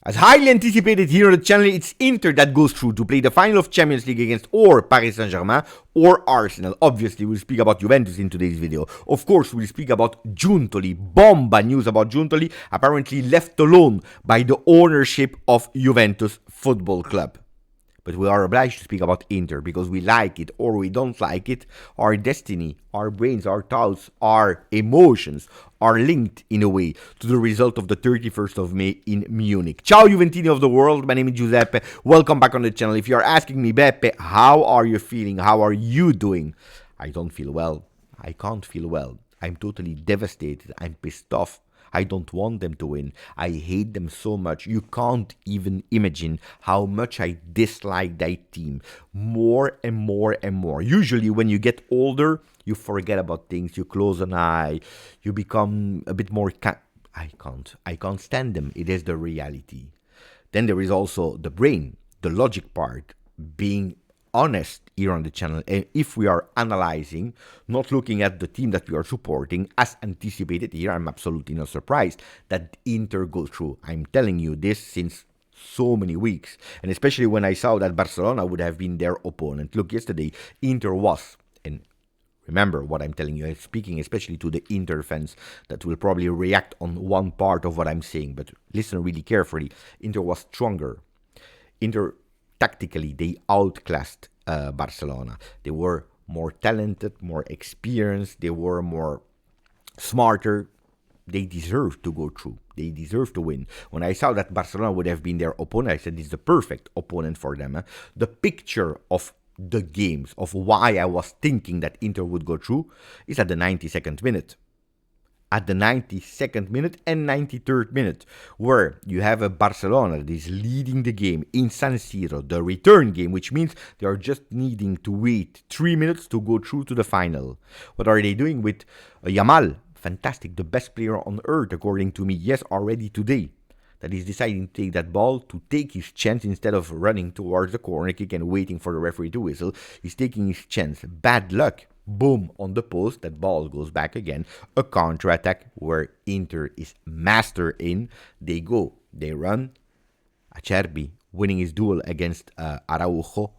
As highly anticipated here on the channel, it's Inter that goes through to play the final of Champions League against or Paris Saint-Germain or Arsenal. Obviously, we'll speak about Juventus in today's video. Of course, we'll speak about Giuntoli. Bomba news about Giuntoli, apparently left alone by the ownership of Juventus Football Club. But we are obliged to speak about Inter because we like it or we don't like it. Our destiny, our brains, our thoughts, our emotions are linked in a way to the result of the 31st of May in Munich. Ciao Juventini of the world, my name is Giuseppe. Welcome back on the channel. If you are asking me, Beppe, how are you feeling? How are you doing? I don't feel well. I can't feel well. I'm totally devastated. I'm pissed off. I don't want them to win. I hate them so much. You can't even imagine how much I dislike that team. More and more and more. Usually when you get older, you forget about things. You close an eye. You become a bit more... I can't stand them. It is the reality. Then there is also the brain, the logic part, being honest here on the channel. And if we are analyzing, not looking at the team that we are supporting, as anticipated here, I'm absolutely not surprised that Inter goes through. I'm telling you this since so many weeks, and especially when I saw that Barcelona would have been their opponent. Look, yesterday Inter was, and remember what I'm telling you, I'm speaking especially to the Inter fans that will probably react on one part of what I'm saying, but listen really carefully. Inter was stronger. Inter tactically, they outclassed Barcelona. They were more talented, more experienced, they were more smarter. They deserved to go through. They deserved to win. When I saw that Barcelona would have been their opponent, I said this is the perfect opponent for them. The picture of the games, of why I was thinking that Inter would go through, is at the 92nd minute. At the 92nd minute and 93rd minute, where you have a Barcelona that is leading the game in San Siro, the return game, which means they are just needing to wait 3 minutes to go through to the final. What are they doing with Yamal? Fantastic, the best player on earth, according to me. Yes, already today. That is deciding to take that ball, to take his chance instead of running towards the corner kick and waiting for the referee to whistle. He's taking his chance. Bad luck. Boom, on the post, that ball goes back again. A counter-attack where Inter is master in. They go, they run. Acerbi winning his duel against Araujo.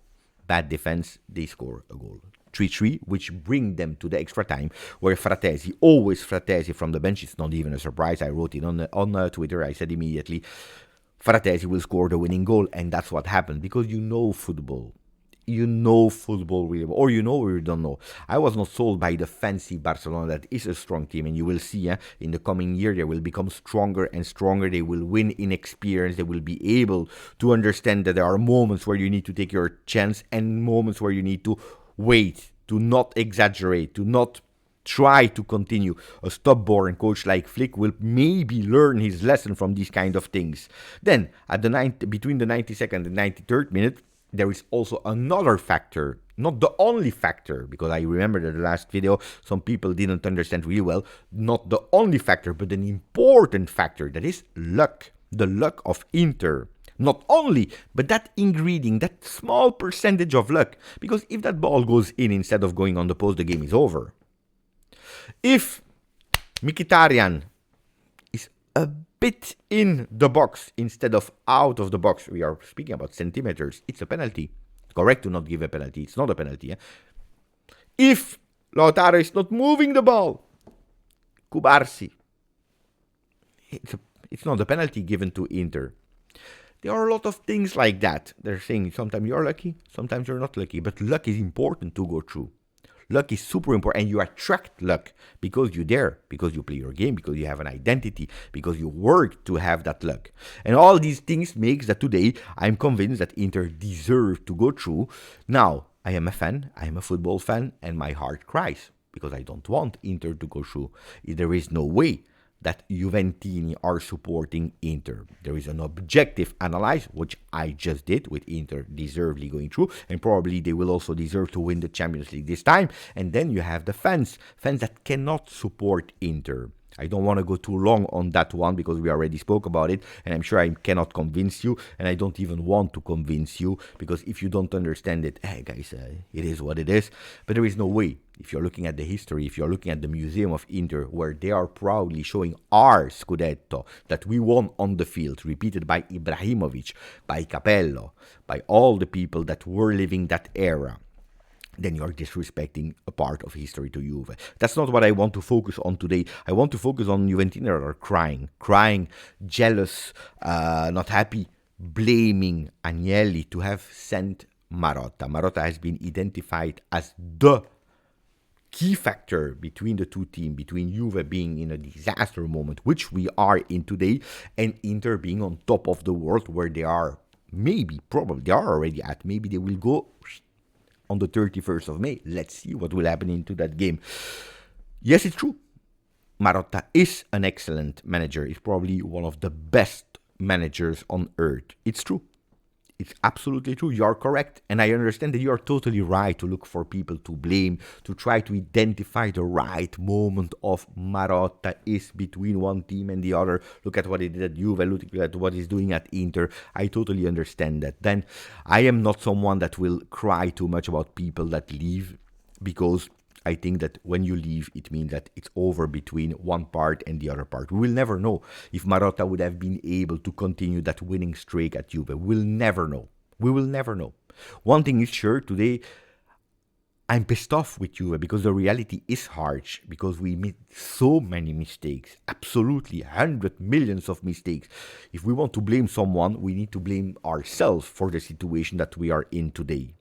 Bad defense, they score a goal. 3-3, which bring them to the extra time, where Fratesi, always Fratesi from the bench, it's not even a surprise. I wrote it on Twitter. I said immediately, Fratesi will score the winning goal, and that's what happened, because you know football. You know football really well, or you know or you don't know. I was not sold by the fancy Barcelona that is a strong team, and you will see in the coming year they will become stronger and stronger. They will win in experience. They will be able to understand that there are moments where you need to take your chance and moments where you need to wait, to not exaggerate, to not try to continue. A stubborn coach like Flick will maybe learn his lesson from these kind of things. Then at the between the 92nd and 93rd minute, there is also another factor, not the only factor, because I remember that the last video, some people didn't understand really well, not the only factor, but an important factor, that is luck, the luck of Inter. Not only, but that ingredient, that small percentage of luck, because if that ball goes in instead of going on the post, the game is over. If Mkhitaryan is a bit in the box instead of out of the box, we are speaking about centimeters, it's a penalty. Correct to not give a penalty, it's not a penalty. If Lautaro is not moving the ball, Kubarsi, it's not a penalty given to Inter. There are a lot of things like that. They're saying sometimes you're lucky, sometimes you're not lucky, but luck is important to go through. Luck is super important, and you attract luck because you're there, because you play your game, because you have an identity, because you work to have that luck. And all these things makes that today I'm convinced that Inter deserve to go through. Now, I am a fan, I am a football fan, and my heart cries because I don't want Inter to go through. There is no way that Juventini are supporting Inter. There is an objective analysis, which I just did, with Inter deservedly going through, and probably they will also deserve to win the Champions League this time. And then you have the fans that cannot support Inter. I don't want to go too long on that one because we already spoke about it, and I'm sure I cannot convince you, and I don't even want to convince you, because if you don't understand it, hey guys, it is what it is. But there is no way. If you're looking at the history, if you're looking at the Museum of Inter, where they are proudly showing our Scudetto that we won on the field, repeated by Ibrahimovic, by Capello, by all the people that were living that era, then you're disrespecting a part of history to Juve. That's not what I want to focus on today. I want to focus on Juventini that are crying, jealous, not happy, blaming Agnelli to have sent Marotta. Marotta has been identified as the key factor between the two teams, between Juve being in a disaster moment, which we are in today, and Inter being on top of the world, where they are probably they are already at. Maybe they will go on the 31st of May. Let's see what will happen into that game. Yes, it's true. Marotta is an excellent manager. He's probably one of the best managers on earth. It's true. It's absolutely true. You are correct. And I understand that you are totally right to look for people to blame, to try to identify the right moment of Marotta is between one team and the other. Look at what he did at Juve, look at what he's doing at Inter. I totally understand that. Then I am not someone that will cry too much about people that leave, because I think that when you leave, it means that it's over between one part and the other part. We will never know if Marotta would have been able to continue that winning streak at Juve. We'll never know. We will never know. One thing is sure, today I'm pissed off with Juve because the reality is harsh, because we made so many mistakes, absolutely 100 millions of mistakes. If we want to blame someone, we need to blame ourselves for the situation that we are in today.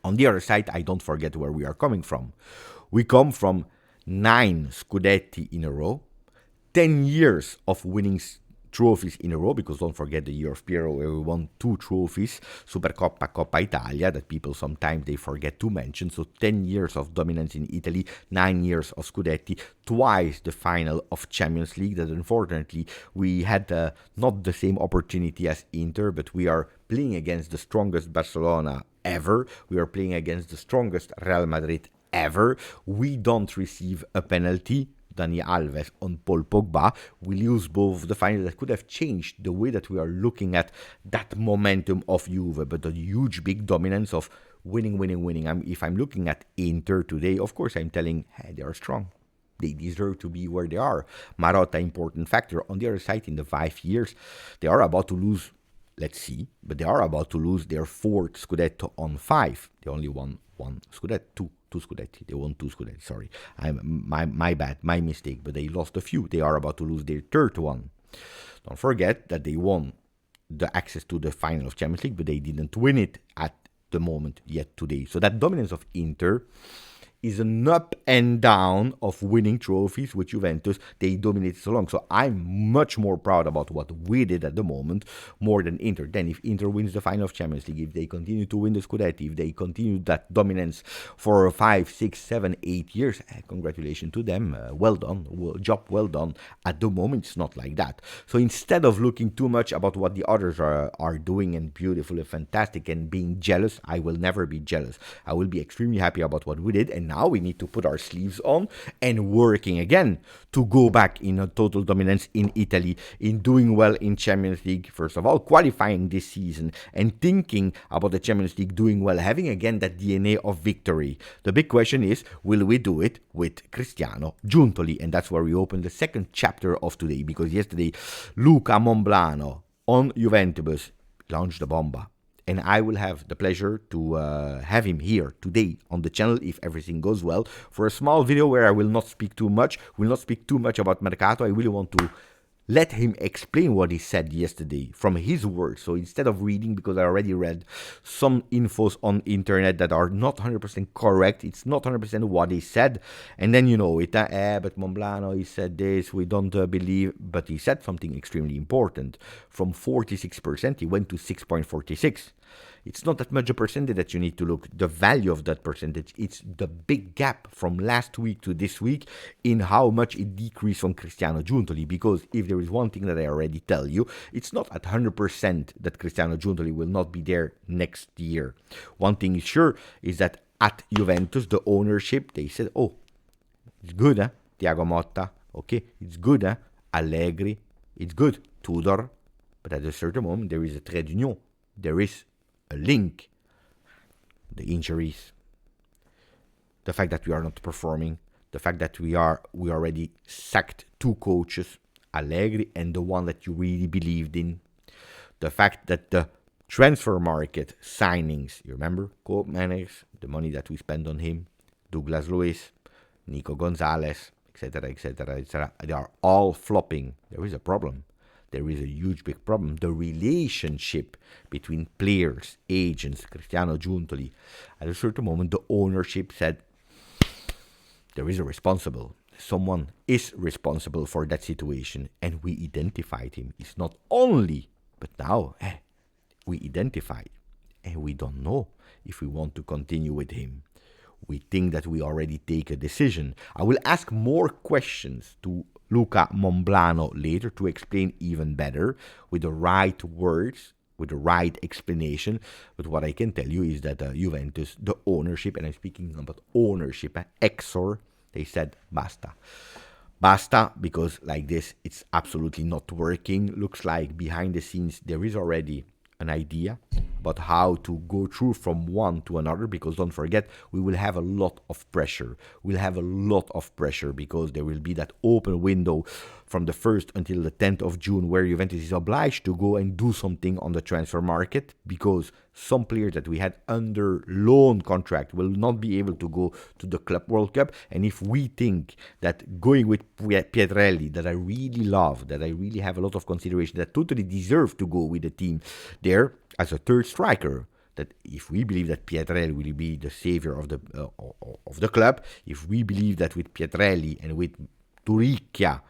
On the other side, I don't forget where we are coming from. We come from 9 Scudetti in a row, 10 years of winning trophies in a row, because don't forget the year of Piero where we won 2 trophies, Supercoppa, Coppa Italia, that people sometimes they forget to mention. So 10 years of dominance in Italy, 9 years of Scudetti, twice the final of Champions League, that unfortunately we had not the same opportunity as Inter, but we are playing against the strongest Barcelona ever. We are playing against the strongest Real Madrid ever. We don't receive a penalty, Dani Alves on Paul Pogba. We lose both the final. That could have changed the way that we are looking at that momentum of Juve, but the huge big dominance of winning. If I'm looking at Inter today, of course I'm telling, hey, they are strong. They deserve to be where they are. Marotta, important factor. On the other side, in the 5 years, they are about to lose, let's see, but they are about to lose their 4th Scudetto on 5. They only won 1 Scudetto, 2 Scudetti. They won 2 Scudetti, sorry. My bad, my mistake, but they lost a few. They are about to lose their 3rd one. Don't forget that they won the access to the final of Champions League, but they didn't win it at the moment yet today. So that dominance of Inter is an up and down of winning trophies with Juventus. They dominated so long. So I'm much more proud about what we did at the moment more than Inter. Then if Inter wins the final of Champions League, if they continue to win the Scudetti, if they continue that dominance for 5, 6, 7, 8 years, congratulations to them. Well done. Job well done. At the moment, it's not like that. So instead of looking too much about what the others are doing and beautiful and fantastic and being jealous, I will never be jealous. I will be extremely happy about what we did, and now we need to put our sleeves on and working again to go back in a total dominance in Italy, in doing well in Champions League, first of all, qualifying this season and thinking about the Champions League doing well, having again that DNA of victory. The big question is, will we do it with Cristiano Giuntoli? And that's where we open the second chapter of today, because yesterday Luca Momblano on Juventus launched the bomba. And I will have the pleasure to have him here today on the channel, if everything goes well, for a small video where I will not speak too much, about Mercato. I really want to let him explain what he said yesterday from his words. So instead of reading, because I already read some infos on internet that are not 100% correct, it's not 100% what he said, and then you know it, but Momblano, he said this, we don't believe, but he said something extremely important. From 46%, he went to 6.46. It's not that much a percentage that you need to look. The value of that percentage, it's the big gap from last week to this week in how much it decreased from Cristiano Giuntoli. Because if there is one thing that I already tell you, it's not at 100% that Cristiano Giuntoli will not be there next year. One thing is sure is that at Juventus, the ownership, they said, oh, it's good, Thiago Motta. Okay, it's good, eh? Allegri, it's good. Tudor, but at a certain moment there is a trait d'union. There is a link. The injuries, the fact that we are not performing, the fact that we already sacked 2 coaches, Allegri and the one that you really believed in, the fact that the transfer market signings, you remember, Koopmanners, the money that we spent on him, Douglas Luiz, Nico Gonzalez, etc., etc., etc., they are all flopping. There is a problem. There is a huge, big problem. The relationship between players, agents, Cristiano Giuntoli, at a certain moment, the ownership said, there is a responsible. Someone is responsible for that situation, and we identified him. It's not only, but now we identified, and we don't know if we want to continue with him. We think that we already take a decision. I will ask more questions to Luca Momblano later to explain even better with the right words, with the right explanation. But what I can tell you is that Juventus, the ownership, and I'm speaking about ownership, Exor, they said basta. Basta, because like this, it's absolutely not working. Looks like behind the scenes there is already an idea about how to go through from one to another, because don't forget, we will have a lot of pressure. We'll have a lot of pressure because there will be that open window from the 1st until the 10th of June where Juventus is obliged to go and do something on the transfer market, because some players that we had under loan contract will not be able to go to the Club World Cup. And if we think that going with Pietrelli, that I really love, that I really have a lot of consideration, that totally deserve to go with the team there as a third striker, that if we believe that Pietrelli will be the savior of the club, if we believe that with Pietrelli and with Turicchia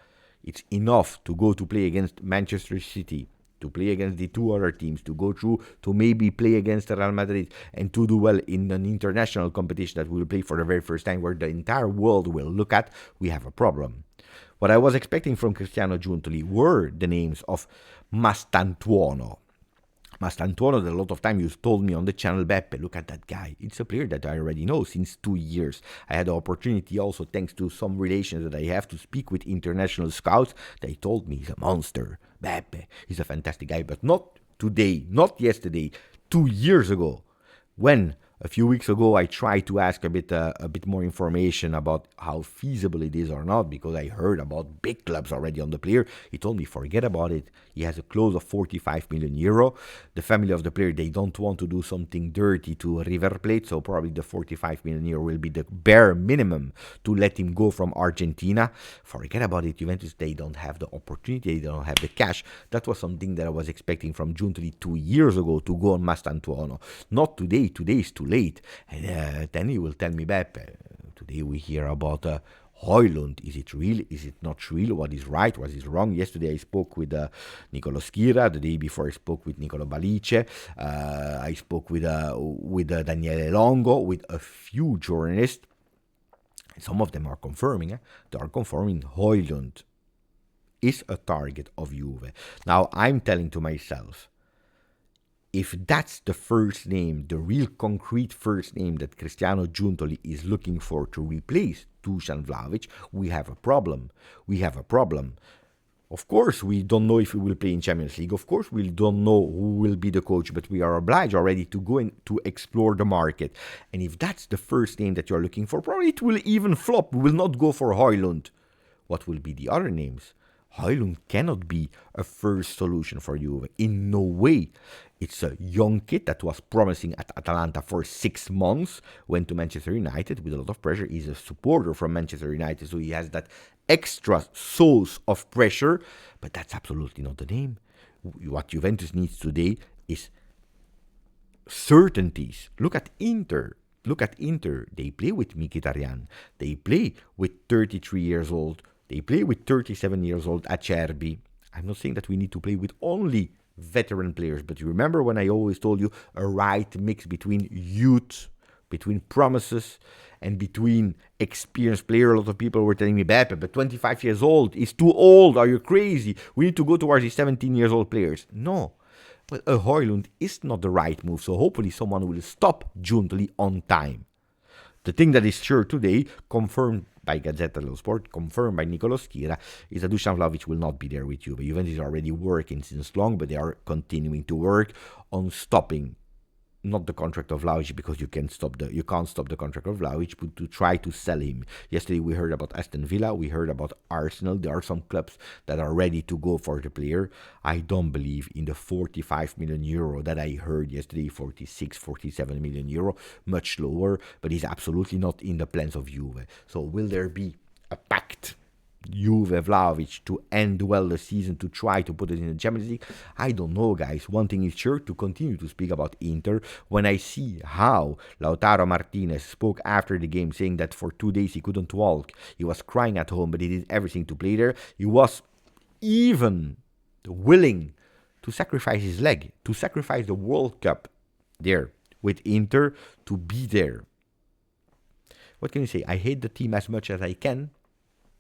it's enough to go to play against Manchester City, to play against the 2 other teams, to go through, to maybe play against Real Madrid, and to do well in an international competition that we will play for the very first time, where the entire world will look at, we have a problem. What I was expecting from Cristiano Giuntoli were the names of Mastantuono. Mastantuono, that a lot of time you told me on the channel, Beppe, look at that guy. It's a player that I already know since 2 years. I had the opportunity also, thanks to some relations that I have, to speak with international scouts. They told me he's a monster. Beppe, he's a fantastic guy. But not today, not yesterday, 2 years ago, when a few weeks ago I tried to ask a bit more information about how feasible it is or not, because I heard about big clubs already on the player. He told me, forget about it. He has a clause of 45 million euro. The family of the player, they don't want to do something dirty to River Plate, so probably the 45 million euro will be the bare minimum to let him go from Argentina. Forget about it. Juventus, they don't have the opportunity, they don't have the cash. That was something that I was expecting from Giuntoli 2 years ago, to go on Mastantuono. Not today. Today is too late. And then he will tell me, Beppe, today we hear about Hojlund. Is it real? Is it not real? What is right? What is wrong? Yesterday I spoke with Nicolo Schira. The day before I spoke with Nicolo Balice. I spoke with Daniele Longo, with a few journalists. Some of them are confirming. They are confirming Hojlund is a target of Juve. Now I'm telling to myself, if that's the first name, the real concrete first name that Cristiano Giuntoli is looking for to replace Dusan Vlahovic, we have a problem. We have a problem. Of course, we don't know if we will play in Champions League. Of course, we don't know who will be the coach, but we are obliged already to go in to explore the market. And if that's the first name that you're looking for, probably it will even flop. We will not go for Hojlund. What will be the other names? Hojlund cannot be a first solution for Juve. In no way. It's a young kid that was promising at Atalanta for 6 months, went to Manchester United with a lot of pressure. He's a supporter from Manchester United, so he has that extra source of pressure, but that's absolutely not the name. What Juventus needs today is certainties. Look at Inter. They play with Mkhitaryan. They play with 33 years old. They play with 37 years old Acerbi. I'm not saying that we need to play with only veteran players, but you remember when I always told you a right mix between youth, between promises, and between experienced player. A lot of people were telling me, Beppe, but 25 years old is too old. Are you crazy? We need to go towards the 17 years old players. No. Well, a Hojlund is not the right move, so hopefully someone will stop Giuntoli on time. The thing that is sure today, confirmed by Gazzetta dello Sport, confirmed by Nicolo Schira, is that Dusan Vlahovic will not be there with Juve. Juventus is already working since long, but they are continuing to work on stopping not the contract of Vlahovic, because you can't stop the contract of Vlahovic, but to try to sell him. Yesterday we heard about Aston Villa, we heard about Arsenal. There are some clubs that are ready to go for the player. I don't believe in the 45 million euro that I heard yesterday, 46, 47 million euro, much lower, but he's absolutely not in the plans of Juve. So will there be a pact Juve Vlahovic to end well the season, to try to put it in the Champions League? I don't know, guys. One thing is sure, to continue to speak about Inter, when I see how Lautaro Martinez spoke after the game, saying that for 2 days he couldn't walk, he was crying at home, but he did everything to play there. He was even willing to sacrifice his leg, to sacrifice the World Cup there with Inter to be there. What can you say? I hate the team as much as I can,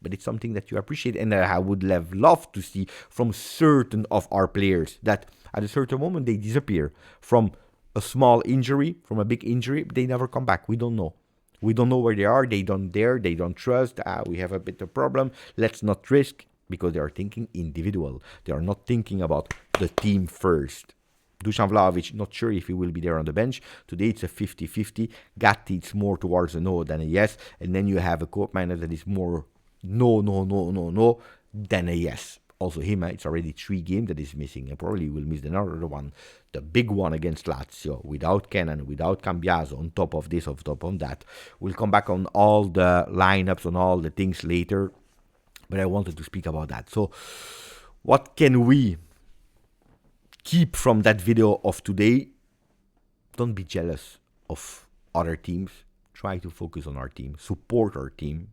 but it's something that you appreciate, and I would have loved to see from certain of our players that at a certain moment they disappear from a small injury, from a big injury, they never come back. We don't know. We don't know where they are. They don't dare. They don't trust. We have a bit of problem. Let's not risk, because they are thinking individual. They are not thinking about the team first. Dusan Vlahovic, not sure if he will be there on the bench. Today it's a 50-50. Gatti, it's more towards a no than a yes. And then you have a Koopmeiners that is more no, then a yes. Also him, it's already 3 games that is missing, and probably will miss another one, the big one against Lazio, without Kenan, without Cambiaso, on top of this, on top of that. We'll come back on all the lineups, on all the things later, but I wanted to speak about that. So what can we keep from that video of today? Don't be jealous of other teams. Try to focus on our team, support our team,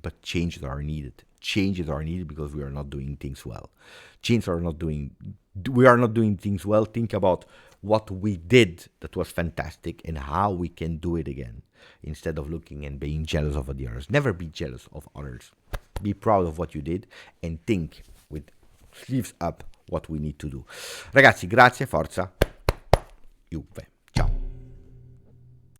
but changes are needed. Changes are needed because we are not doing things well. We are not doing things well. Think about what we did that was fantastic and how we can do it again, instead of looking and being jealous of the others. Never be jealous of others. Be proud of what you did and think with sleeves up what we need to do. Ragazzi, grazie, forza, Juve.